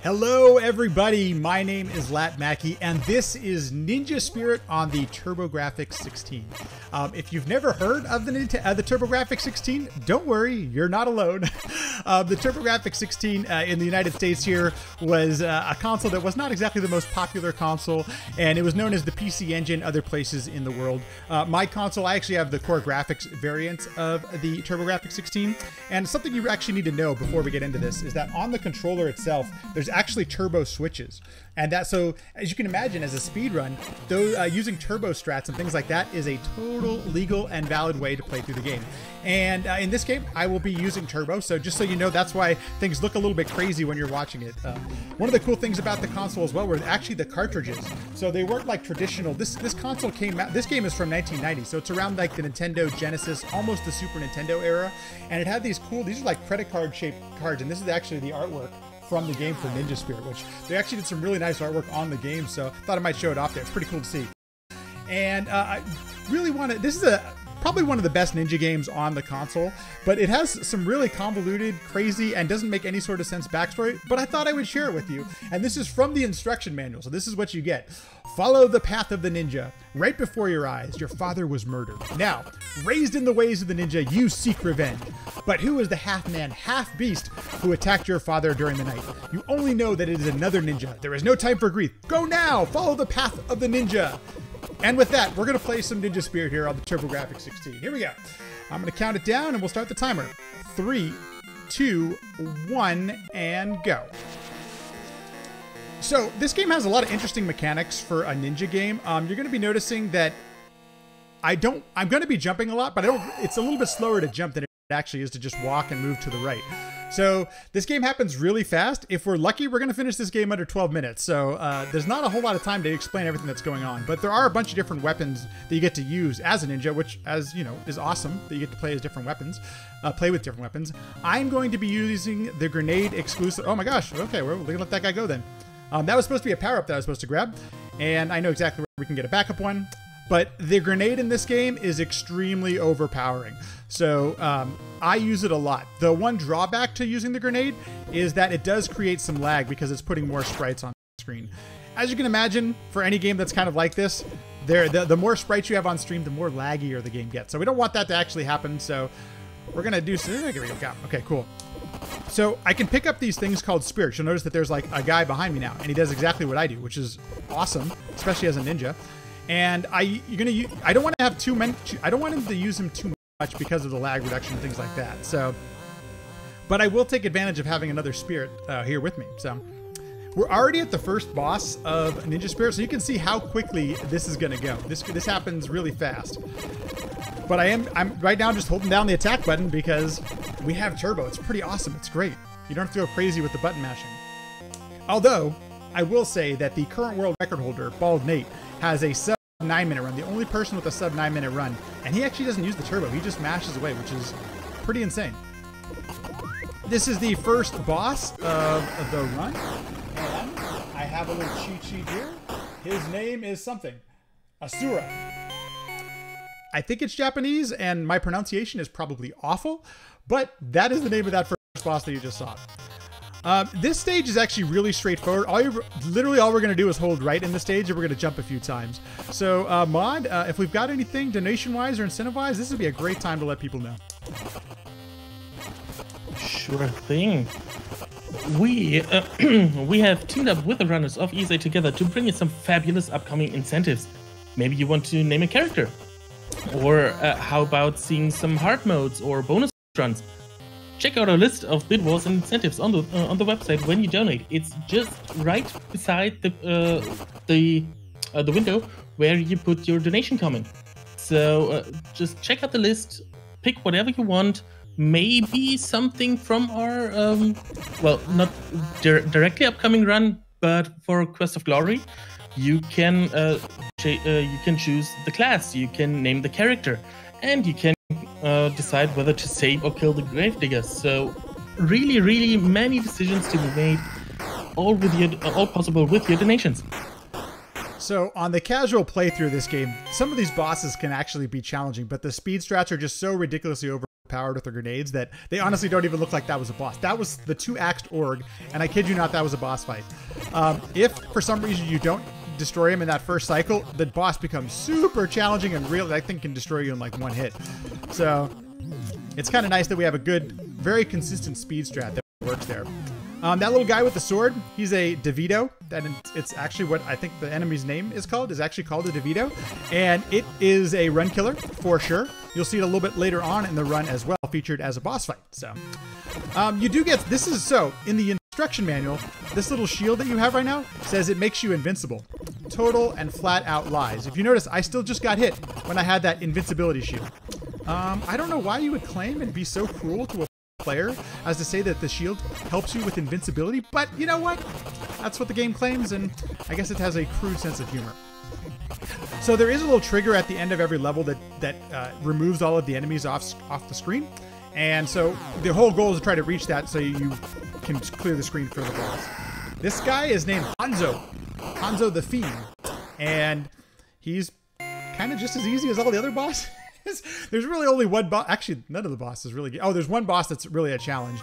Hello everybody, my name is LattMackey and this is Ninja Spirit on the TurboGrafx 16. If you've never heard of the TurboGrafx 16, don't worry, you're not alone. The TurboGrafx 16 in the United States here was a console that was not exactly the most popular console, and it was known as the PC Engine other places in the world. My console, I actually have the core graphics variant of the TurboGrafx 16, and something you actually need to know before we get into this is that on the controller itself, there's actually turbo switches, and so as you can imagine, as a speedrun, though using turbo strats and things like that is a total legal and valid way to play through the game. And in this game, I will be using turbo, so just so you know, that's why things look a little bit crazy when you're watching it. One of the cool things about the console as well were actually the cartridges. So they weren't like traditional. This console came out. This game is from 1990, so it's around like the Nintendo Genesis, almost the Super Nintendo era, and it had these cool. These are like credit card shaped cards, and this is actually the artwork from the game for Ninja Spirit, which they actually did some really nice artwork on the game, so I thought I might show it off there. It's pretty cool to see. And I really want to, this is probably one of the best Ninja games on the console, but it has some really convoluted, crazy, and doesn't make any sort of sense backstory, but I thought I would share it with you. And this is from the instruction manual, so this is what you get. Follow the path of the ninja. Right before your eyes, your father was murdered. Now, raised in the ways of the ninja, you seek revenge. But who is the half-man, half-beast who attacked your father during the night? You only know that it is another ninja. There is no time for grief. Go now! Follow the path of the ninja! And with that, we're going to play some Ninja Spirit here on the TurboGrafx 16. Here we go. I'm going to count it down and we'll start the timer. 3, 2, 1, and go. So this game has a lot of interesting mechanics for a ninja game. You're going to be noticing that I'm going to be jumping a lot, but it's a little bit slower to jump than it actually is to just walk and move to the right. So this game happens really fast. If we're lucky, we're going to finish this game under 12 minutes. So there's not a whole lot of time to explain everything that's going on, but there are a bunch of different weapons that you get to use as a ninja, which, as you know, is awesome that you get to play as different weapons, play with different weapons. I'm going to be using the grenade exclusive. Oh my gosh. Okay, we're going to let that guy go then. That was supposed to be a power-up that I was supposed to grab, and I know exactly where we can get a backup one. But the grenade in this game is extremely overpowering. So I use it a lot. The one drawback to using the grenade is that it does create some lag because it's putting more sprites on the screen. As you can imagine, for any game that's kind of like this, the more sprites you have on stream, the more laggier the game gets. So we don't want that to actually happen. So we're going to do some... Here we go. Okay, cool. So I can pick up these things called spirits. You'll notice that there's like a guy behind me now, and he does exactly what I do, which is awesome, especially as a ninja. And I don't want to have too many. I don't want him to use him too much because of the lag reduction and things like that. So, but I will take advantage of having another spirit here with me. So, we're already at the first boss of Ninja Spirit, so you can see how quickly this is going to go. This happens really fast. But I'm right now just holding down the attack button because we have turbo. It's pretty awesome. It's great. You don't have to go crazy with the button mashing. Although I will say that the current world record holder, Bald Nate, has a sub 9-minute run, the only person with a sub 9-minute run, and he actually doesn't use the turbo. He just mashes away, which is pretty insane. This is the first boss of the run, and I have a little cheat sheet here. His name is something, Asura. I think it's Japanese, and my pronunciation is probably awful, but that is the name of that first boss that you just saw. This stage is actually really straightforward. Literally all we're going to do is hold right in the stage, and we're going to jump a few times. So, Mod, if we've got anything donation-wise or incentive-wise, this would be a great time to let people know. Sure thing. We have teamed up with the runners of ESA Together to bring you some fabulous upcoming incentives. Maybe you want to name a character. Or how about seeing some hard modes or bonus runs? Check out our list of bid wars and incentives on the website when you donate. It's just right beside the window where you put your donation comment. So just check out the list, pick whatever you want. Maybe something from our well, not directly upcoming run, but for Quest of Glory, you can choose the class, you can name the character, and you can decide whether to save or kill the gravediggers. So really many decisions to be made, all possible with your donations. So on the casual playthrough of this game, some of these bosses can actually be challenging, but the speed strats are just so ridiculously overpowered overpowered with the grenades that they honestly don't even look like that was a boss. That was the 2-axed org, and I kid you not, that was a boss fight. If for some reason you don't destroy him in that first cycle, the boss becomes super challenging and really, I think, can destroy you in like one hit. So it's kind of nice that we have a good, very consistent speed strat that works there. That little guy with the sword, he's a DeVito. It's actually what I think the enemy's name is called, is actually called a DeVito. And it is a run killer for sure. You'll see it a little bit later on in the run as well, featured as a boss fight. So you do get, in the instruction manual, this little shield that you have right now says it makes you invincible. Total and flat out lies. If you notice, I still just got hit when I had that invincibility shield. I don't know why you would claim and be so cruel to a player as to say that the shield helps you with invincibility, but you know what? That's what the game claims, and I guess it has a crude sense of humor. So there is a little trigger at the end of every level that removes all of the enemies off the screen, and so the whole goal is to try to reach that so you can clear the screen for the boss. This guy is named Hanzo the Fiend, and he's kind of just as easy as all the other bosses. There's really only one boss. Actually, none of the bosses really. Oh, there's one boss that's really a challenge.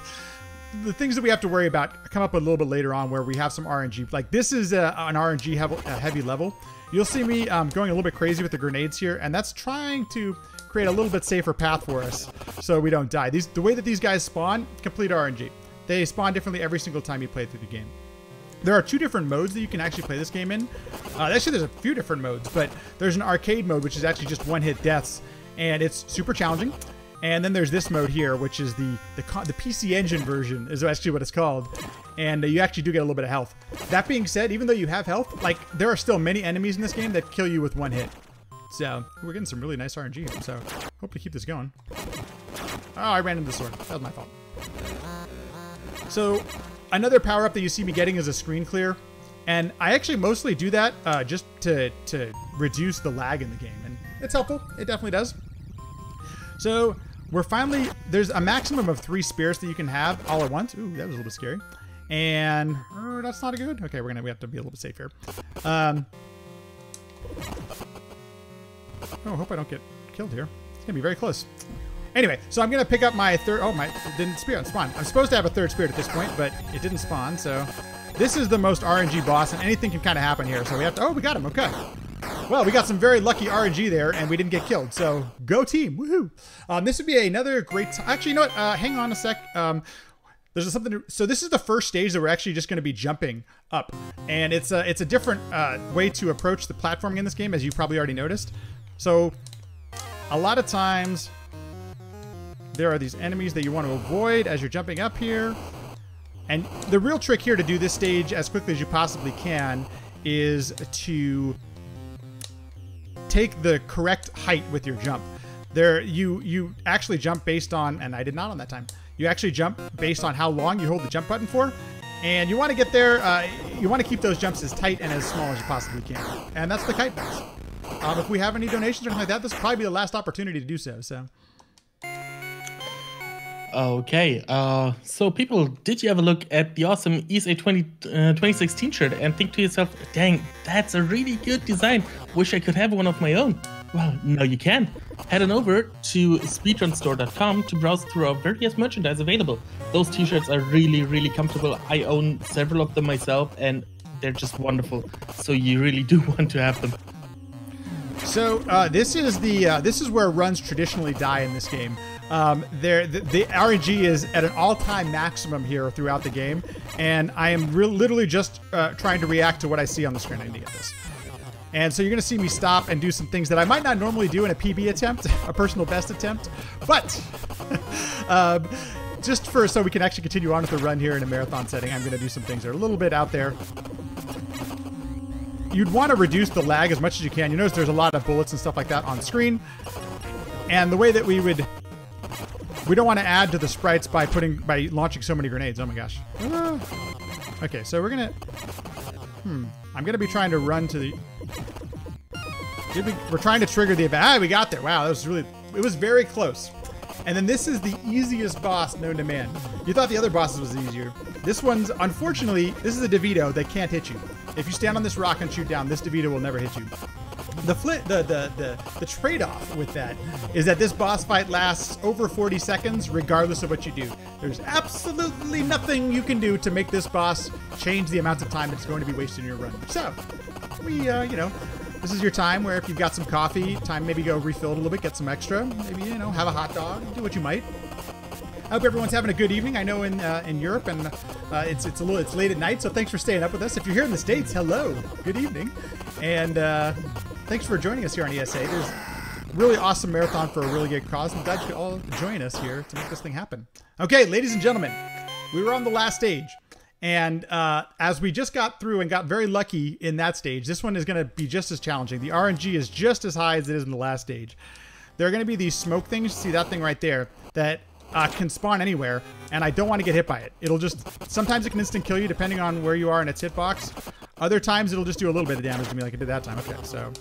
The things that we have to worry about come up a little bit later on, where we have some RNG. Like this is an RNG heavy level. You'll see me going a little bit crazy with the grenades here, and that's trying to create a little bit safer path for us so we don't die. The way that these guys spawn, complete RNG. They spawn differently every single time you play through the game. There are 2 different modes that you can actually play this game in. Actually, there's a few different modes, but there's an arcade mode, which is actually just one-hit deaths, and it's super challenging. And then there's this mode here, which is the PC Engine version, is actually what it's called. And you actually do get a little bit of health. That being said, even though you have health, like there are still many enemies in this game that kill you with one hit. So we're getting some really nice RNG here. So hope to keep this going. Oh, I ran into the sword. That was my fault. So another power up that you see me getting is a screen clear. And I actually mostly do that just to reduce the lag in the game. And it's helpful. It definitely does. So we're finally, there's a maximum of 3 spirits that you can have all at once. Ooh, that was a little bit scary. And that's not good. Okay, we have to be a little bit safe here. Oh, I hope I don't get killed here. It's gonna be very close. Anyway, so I'm gonna pick up my third. Oh, my didn't spirit spawn. I'm supposed to have a 3rd spirit at this point, but it didn't spawn. So this is the most RNG boss, and anything can kind of happen here. So we have to. Oh, we got him. Okay. Well, we got some very lucky RNG there, and we didn't get killed. So go team! Woohoo! This would be another great. Actually, you know what? Hang on a sec. There's something. So this is the first stage that we're actually just going to be jumping up, and it's a different way to approach the platforming in this game, as you probably already noticed. So a lot of times there are these enemies that you want to avoid as you're jumping up here, and the real trick here to do this stage as quickly as you possibly can is to take the correct height with your jump. There, you actually jump based on, and I did not on that time. You actually jump based on how long you hold the jump button for, and you want to get there. You want to keep those jumps as tight and as small as you possibly can, and that's the kite box. If we have any donations or anything like that, this will probably be the last opportunity to do so. So. Okay, so people, did you ever look at the awesome ESA 2016 shirt and think to yourself, dang, that's a really good design. Wish I could have one of my own. Well, no you can. Head on over to speedrunstore.com to browse through our various merchandise available. Those t-shirts are really, really comfortable. I own several of them myself, and they're just wonderful. So you really do want to have them. So this is where runs traditionally die in this game. The RNG is at an all-time maximum here throughout the game, and I am literally just trying to react to what I see on the screen. I need to get this. And so you're going to see me stop and do some things that I might not normally do in a PB attempt, a personal best attempt, but just so we can actually continue on with the run here in a marathon setting, I'm going to do some things that are a little bit out there. You'd want to reduce the lag as much as you can. You notice there's a lot of bullets and stuff like that on screen, and the way that we don't want to add to the sprites by launching so many grenades. Oh my gosh. Okay, so we're gonna. I'm gonna be trying to run to the. We're trying to trigger the event. We got there. Wow, it was very close. And then this is the easiest boss known to man. You thought the other bosses was easier. This one's, unfortunately, this is a DeVito that can't hit you. If you stand on this rock and shoot down, this DeVito will never hit you. the trade-off with that is that this boss fight lasts over 40 seconds regardless of what you do. There's absolutely nothing you can do to make this boss change the amount of time it's going to be wasting your run. So, you know, this is your time where if you've got some coffee, time maybe go refill it a little bit, get some extra, maybe, you know, have a hot dog, do what you might. I hope everyone's having a good evening. I know in Europe and it's late at night, so thanks for staying up with us. If you're here in the States, hello, good evening, and thanks for joining us here on ESA. There's a really awesome marathon for a really good cause. I'm glad you could all join us here to make this thing happen. Okay, ladies and gentlemen, we were on the last stage, and as we just got through and got very lucky in that stage, this one is going to be just as challenging. The RNG is just as high as it is in the last stage. There are going to be these smoke things. See that thing right there? That can spawn anywhere, and I don't want to get hit by it. It'll just, sometimes it can instant kill you depending on where you are in its hitbox. Other times it'll just do a little bit of damage to me like it did that time. Okay, so.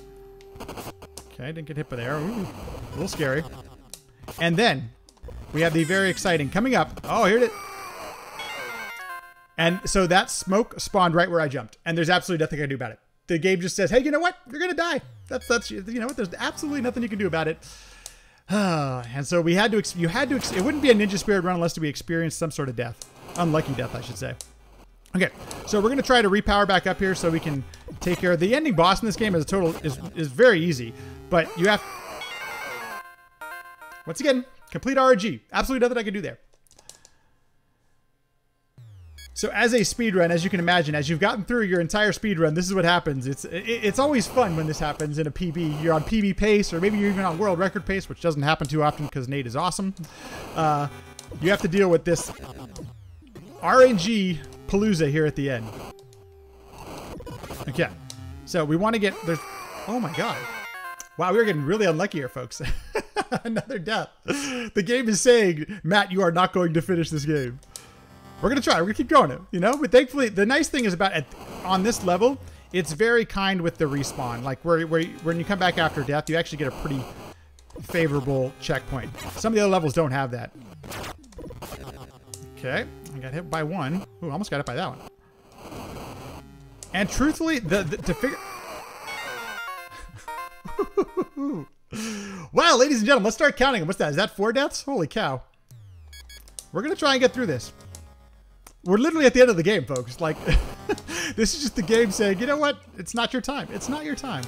Okay, didn't get hit by there. Ooh, a little scary. And then we have the very exciting coming up. Oh, here it is. And so that smoke spawned right where I jumped, and there's absolutely nothing I can do about it. The game just says, hey, you know what? You're going to die. That's you know what? There's absolutely nothing you can do about it. And so we had to, it wouldn't be a Ninja Spirit run unless we experienced some sort of death. Unlucky death, I should say. Okay, so we're going to try to repower back up here so we can take care of the ending boss in this game. Is very easy, but you have, once again, complete RNG. Absolutely nothing I can do there. So as a speedrun, as you can imagine, as you've gotten through your entire speedrun, this is what happens. It's always fun when this happens in a PB. You're on PB pace, or maybe you're even on world record pace, which doesn't happen too often because Nate is awesome. You have to deal with this RNG palooza here at the end. Okay, so we want to get, there's, oh my god. Wow, we're getting really unlucky here, folks. Another death. The game is saying, Matt, you are not going to finish this game. We're going to try. We're going to keep going, you know? But thankfully, the nice thing is about on this level, it's very kind with the respawn. Like, when you come back after death, you actually get a pretty favorable checkpoint. Some of the other levels don't have that. Okay. I got hit by one. Ooh, almost got hit by that one. And truthfully, to figure... Wow, ladies and gentlemen, let's start counting them. What's that? Is that 4 deaths? Holy cow. We're going to try and get through this. We're literally at the end of the game, folks. Like, this is just the game saying, you know what? It's not your time. It's not your time.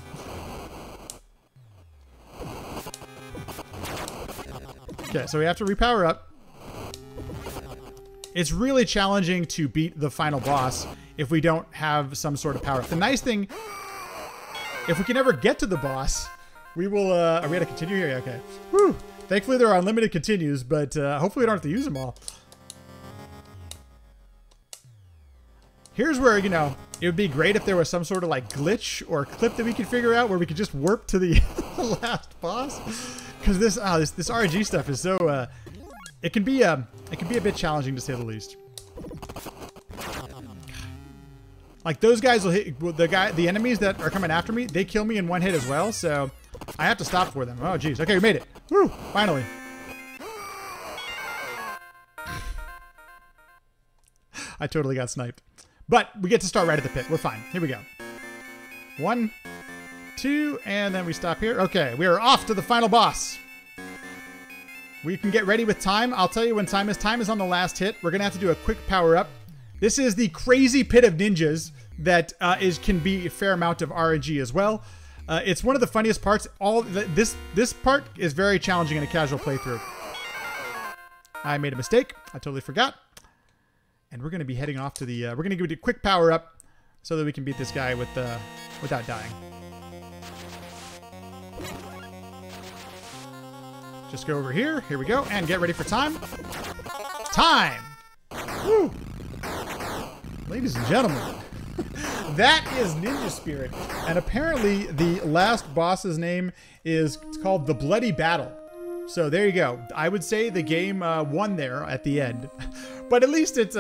Okay, so we have to repower up. It's really challenging to beat the final boss if we don't have some sort of power up. The nice thing, if we can ever get to the boss, we will, are we going to continue here? Okay. Whew. Thankfully, there are unlimited continues, but hopefully we don't have to use them all. Here's where, you know, it would be great if there was some sort of like glitch or clip that we could figure out where we could just warp to the last boss. Because this RNG stuff is so, it can be a bit challenging to say the least. Like those guys will hit, the enemies that are coming after me, they kill me in one hit as well. So I have to stop for them. Oh, geez. Okay, we made it. Woo! Finally. I totally got sniped. But we get to start right at the pit. We're fine. Here we go. 1, 2, and then we stop here. Okay, we are off to the final boss. We can get ready with time. I'll tell you when time is. Time is on the last hit. We're going to have to do a quick power up. This is the crazy pit of ninjas that can be a fair amount of RNG as well. It's one of the funniest parts. This part is very challenging in a casual playthrough. I made a mistake. I totally forgot. And we're going to be heading off to the... we're going to give it a quick power up so that we can beat this guy without dying. Just go over here. Here we go. And get ready for time. Time! Woo! Ladies and gentlemen, that is Ninja Spirit. And apparently the last boss's name is called The Bloody Battle. So there you go. I would say the game won there at the end. But at least it's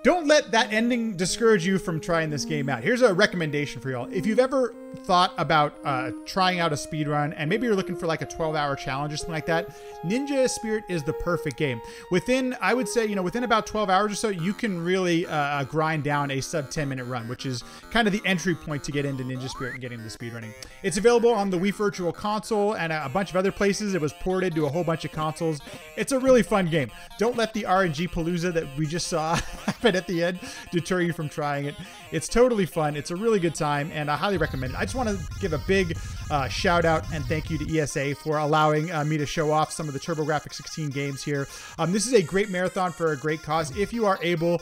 don't let that ending discourage you from trying this game out. Here's a recommendation for y'all. If you've ever thought about trying out a speedrun, and maybe you're looking for like a 12-hour challenge or something like that, Ninja Spirit is the perfect game. Within, I would say, within about 12 hours or so, you can really grind down a sub 10-minute run, which is kind of the entry point to get into Ninja Spirit and get into speedrunning. It's available on the Wii Virtual Console and a bunch of other places. It was ported to a whole bunch of consoles. It's a really fun game. Don't let the RNG palooza that we just saw happen at the end deter you from trying it. It's totally fun. It's a really good time, and I highly recommend it. I just want to give a big shout out and thank you to ESA for allowing me to show off some of the TurboGrafx 16 games here. This is a great marathon for a great cause. If you are able,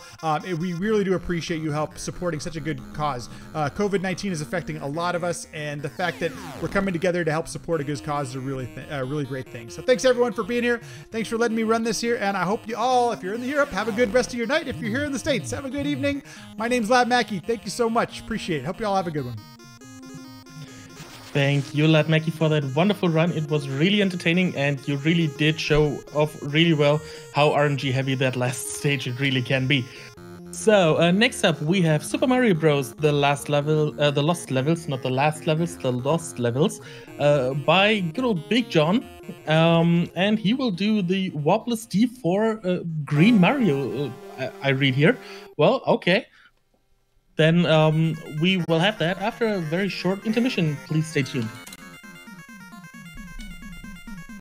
we really do appreciate you help supporting such a good cause. COVID-19 is affecting a lot of us, and the fact that we're coming together to help support a good cause is a really great thing. So thanks everyone for being here. Thanks for letting me run this here, and I hope you all, if you're in Europe, have a good rest of your night. If you're here in the States, have a good evening. My name's LattMackey. Thank you so much. Appreciate it. Hope you all have a good one. Thank you, LattMackey, for that wonderful run. It was really entertaining, and you really did show off really well how RNG heavy that last stage it really can be. So next up we have Super Mario Bros. The Lost Levels, not the last levels, the Lost Levels, by good old Big John, and he will do the Wobless D4 Green Mario. I read here. Well, okay. Then we will have that after a very short intermission. Please stay tuned.